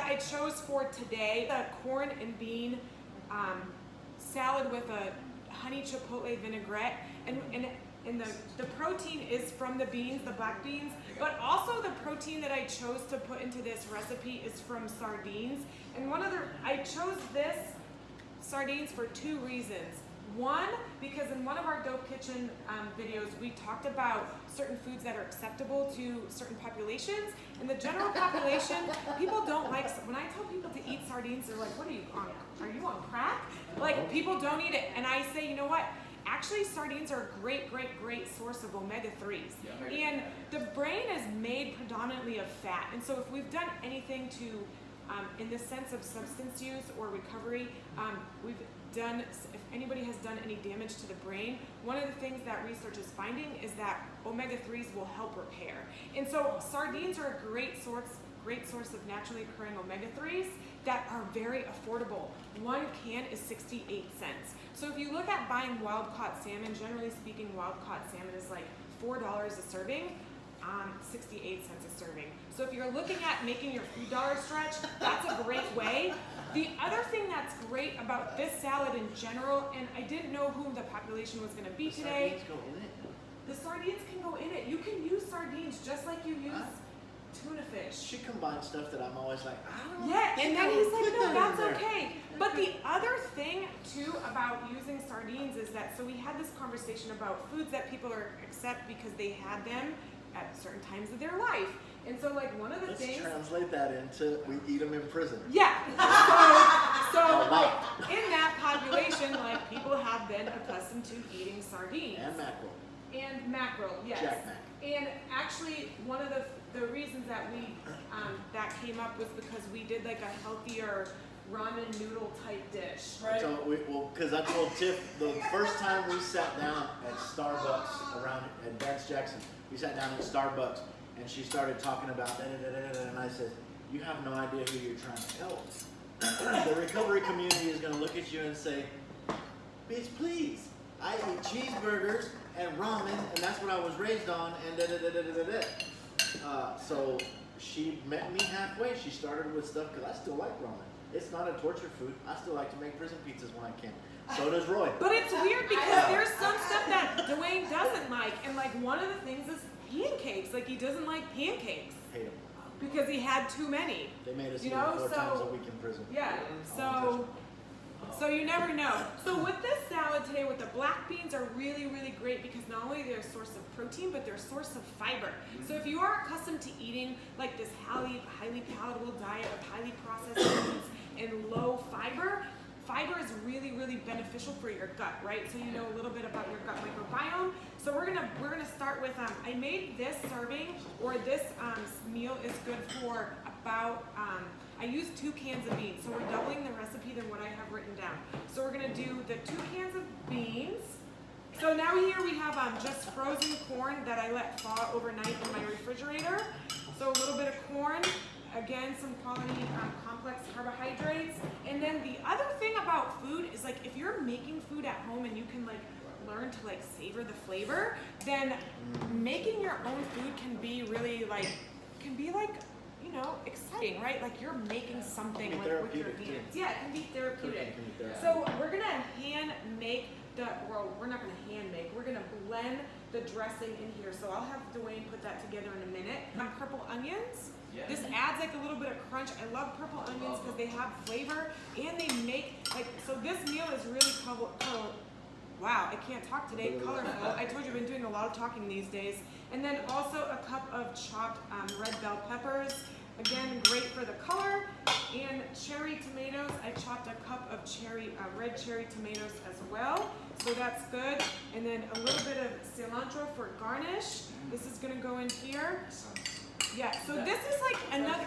that I chose for today, the corn and bean salad with a honey chipotle vinaigrette, and the protein is from the beans, the black beans, but also the protein that I chose to put into this recipe is from sardines. And I chose this sardines for 2 reasons. One, because in one of our Dope Kitchen videos, we talked about certain foods that are acceptable to certain populations. In the general population, people don't like, when I tell people to eat sardines, they're like, what are you on crack? Like, people don't eat it. And I say, you know what? Actually, sardines are a great source of omega-3s. Yeah. And the brain is made predominantly of fat. And so if we've done anything to, in the sense of substance use or recovery, if anybody has done any damage to the brain, one of the things that research is finding is that omega-3s will help repair. And so sardines are a great source of naturally occurring omega-3s that are very affordable. 1 can is 68 cents. So if you look at buying wild-caught salmon, generally speaking, wild-caught salmon is like $4 a serving, 68 cents a serving. So if you're looking at making your food dollar stretch, that's a great way. The other thing that's great about this salad in general, and I didn't know whom the population was going to be today. Sardines go in it? The sardines can go in it. You can use sardines just like you use tuna fish. She combines stuff that I'm always like, I don't know. Yeah, and then he's like, no, that's okay. But the other thing too about using sardines is that, so we had this conversation about foods that people accept because they had them at certain times of their life. And so like one of the things. Let's translate that into we eat them in prison. Yeah. So like in that population, like people have been accustomed to eating sardines. And mackerel, yes. Jack Mac. And actually one of the reasons that we that came up was because we did like a healthier ramen noodle type dish. Right. So because I told Tiff the first time we sat down at Starbucks around at Vance Jackson, we sat down at Starbucks and she started talking about and I said, you have no idea who you're trying to help. The recovery community is going to look at you and say, bitch, please, I eat cheeseburgers and ramen, and that's what I was raised on, and so she met me halfway. She started with stuff because I still like ramen. It's not a torture food. I still like to make prison pizzas when I can. So does Roy. But it's weird because there's some stuff that Dwayne doesn't like, and like one of the things is pancakes. Like he doesn't like pancakes. Hate them. Because he had too many. They made us eat 4 times a week in prison. Yeah. So you never know. So with this salad today, with the black beans are really great because not only they're a source of protein, but they're a source of fiber. So if you are accustomed to eating like this highly palatable diet of highly processed foods and low fiber, fiber is really beneficial for your gut, right? So you know a little bit about your gut microbiome. So we're gonna start with I made this serving or this meal is good for about I used 2 cans of beans, so we're doubling the recipe than what I have written down. So we're gonna do the 2 cans of beans. So now here we have just frozen corn that I let thaw overnight in my refrigerator. So a little bit of corn, again, some quality complex carbohydrates. And then the other thing about food is like if you're making food at home and you can like learn to like savor the flavor, then making your own food can be really like, you know, exciting, right? Like you're making something like with your hands. Yeah, it can be therapeutic. So we're gonna we're not gonna hand make, we're gonna blend the dressing in here. So I'll have Dwayne put that together in a minute. Purple onions. Yeah. This adds like a little bit of crunch. I love purple onions because they have flavor and they make like, so this meal is really wow, I can't talk today, colorful. I told you I've been doing a lot of talking these days. And then also a cup of chopped red bell peppers. Again, great for the color. And cherry tomatoes. I chopped a cup of red cherry tomatoes as well. So that's good. And then a little bit of cilantro for garnish. This is gonna go in here. Yeah, so this is like another,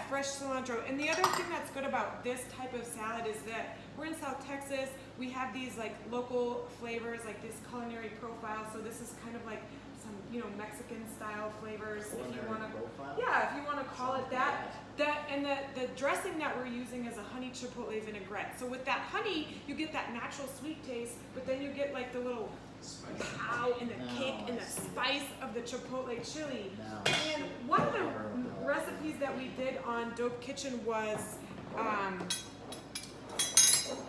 fresh cilantro. And the other thing that's good about this type of salad is that we're in South Texas. We have these like local flavors, like this culinary profile. So this is kind of like some, you know, Mexican style flavors. If you want to call it that. And the dressing that we're using is a honey chipotle vinaigrette. So with that honey, you get that natural sweet taste, but then you get like the little Wow, and the kick and the spice of the Chipotle chili. No. And one of the recipes that we did on Dope Kitchen was,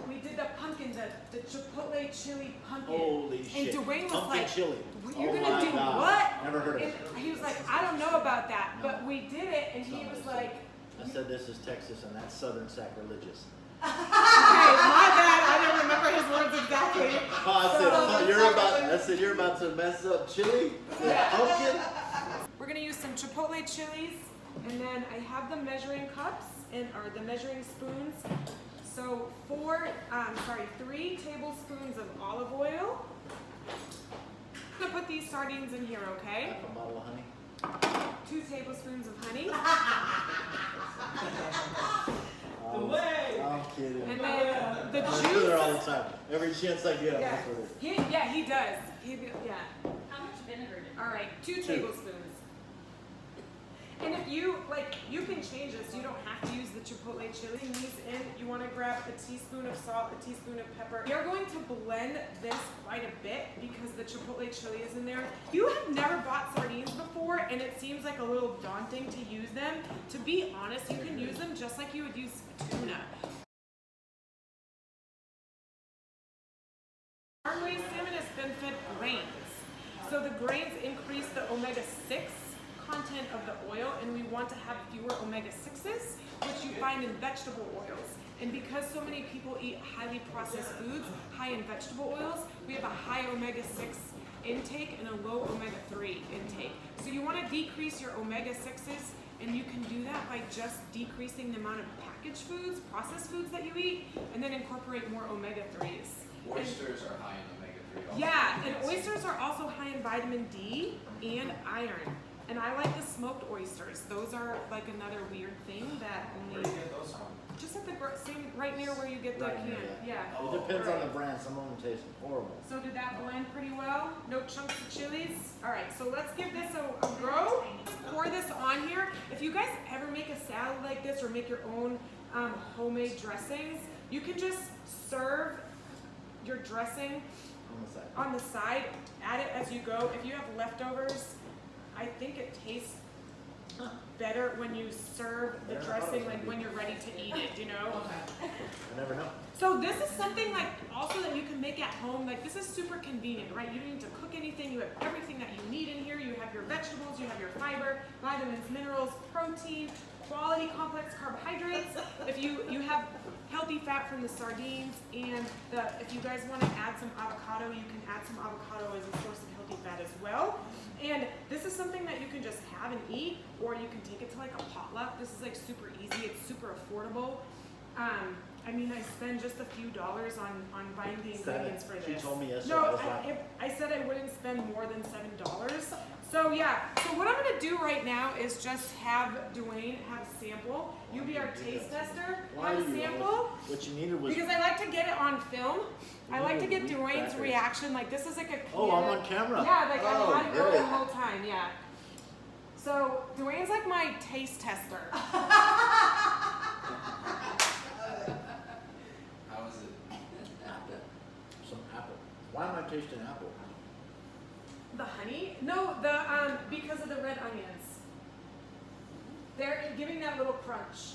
we did the pumpkin, the Chipotle chili pumpkin. Holy shit. And Dwayne was pumpkin like, chili. you're Oh gonna my do God. what? Never heard of And it. he was like, I don't know about that, but we did it, and he was like, I said this is Texas and that's Southern sacrilegious. okay, my bad, I don't remember his words exactly. I said you're about to mess up chili with pumpkin. We're gonna use some Chipotle chilies, and then I have the measuring cups or the measuring spoons. So 3 tablespoons of olive oil. I'm gonna put these sardines in here, okay? Half a bottle of honey. 2 tablespoons of honey. I'm kidding. And then the I do there all the juice. time. Every chance I get, I Yeah, mess with it. he does. Yeah. How much vinegar did you All right, 2 tablespoons. And if you can change this. You don't have to use the Chipotle chili. These in, you want to grab a teaspoon of salt, a teaspoon of pepper. You're going to blend this quite a bit because the Chipotle chili is in there. If you have never bought sardines before and it seems like a little daunting to use them, to be honest, you can use them just like you would use tuna. Farm-raised salmon has been fed grains. So the grains increase the omega-6 content of the oil, and we want to have fewer omega-6s, which you find in vegetable oils. And because so many people eat highly processed foods, high in vegetable oils, we have a high omega-6 intake and a low omega-3 intake. So you want to decrease your omega-6s, and you can do that by just decreasing the amount of packaged foods, processed foods that you eat, and then incorporate more omega-3s. Oysters are high in omega-3 also. Yeah, and oysters are also high in vitamin D and iron. And I like the smoked oysters. Those are like another weird thing that Where only do you get those from? just at the same right near where you get the Right can. near Yeah. It depends on the brand. Some of them taste horrible. So did that blend pretty well? No chunks of chilies? All right, so let's give this a go. Pour this on here. If you guys ever make a salad like this or make your own homemade dressings, you can just serve your dressing On the side. on the side, add it as you go. If you have leftovers, I think it tastes better when you serve the dressing, like when you're ready to eat it, you know? I never know. So this is something like also that you can make at home. Like this is super convenient, right? You don't need to cook anything. You have everything that you need in here. You have your vegetables, you have your fiber, vitamins, minerals, protein, quality complex carbohydrates. If you have healthy fat from the sardines, and if you guys want to add some avocado, you can add some avocado as a source of healthy fat as well. And this is something that you can just have and eat, or you can take it to like a potluck. This is like super easy. It's super affordable. I mean, I spend just a few dollars on buying the ingredients for this. She told me yesterday. No, I was like, I said I wouldn't spend more than $7. So yeah, so what I'm gonna do right now is just have Dwayne have a sample. You be our taste tester, why have are a you sample. What you needed was. Because I like to get it on film. I like to get Wheat Dwayne's crackers. reaction. Like this is like a Oh, I'm on camera. Yeah, like Oh, I had it going great. the whole time, yeah. So Dwayne's like my taste tester. How is it? Apple. Some apple. Why am I tasting apple? The honey? No, because of the red onions. They're giving that little crunch.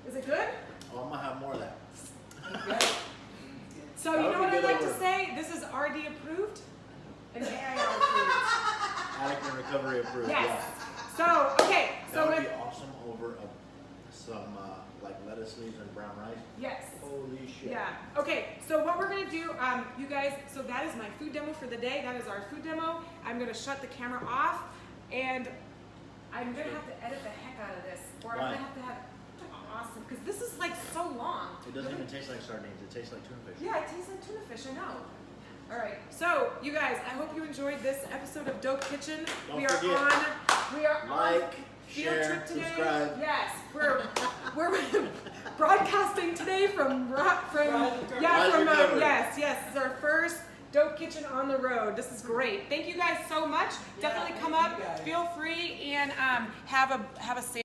Is it good? Oh, I'm gonna have more of that. So That you would know be what I good like over. to say? This is RD approved and AIR approved. Addict and recovery approved. Yes. Yeah. So okay. That So would with be awesome over some like lettuce leaves and brown rice. yes. Holy shit. Yeah. Okay. So what we're gonna do, you guys. So that is my food demo for the day. That is our food demo. I'm gonna shut the camera off, and I'm gonna have to edit the heck out of this, or I'm Why? gonna have to have awesome because this is like so long. It doesn't even taste like sardines. It tastes like tuna fish. Yeah, it tastes like tuna fish. I know. All right. So you guys, I hope you enjoyed this episode of Dope Kitchen. Don't we are forget, on. We are on Like, field share, trip today. subscribe. Yes, we're broadcasting today from Rise Recovery. yes, this is our first Dope Kitchen on the road. This is great. Thank you guys so much. Definitely come up. Feel free and have a safe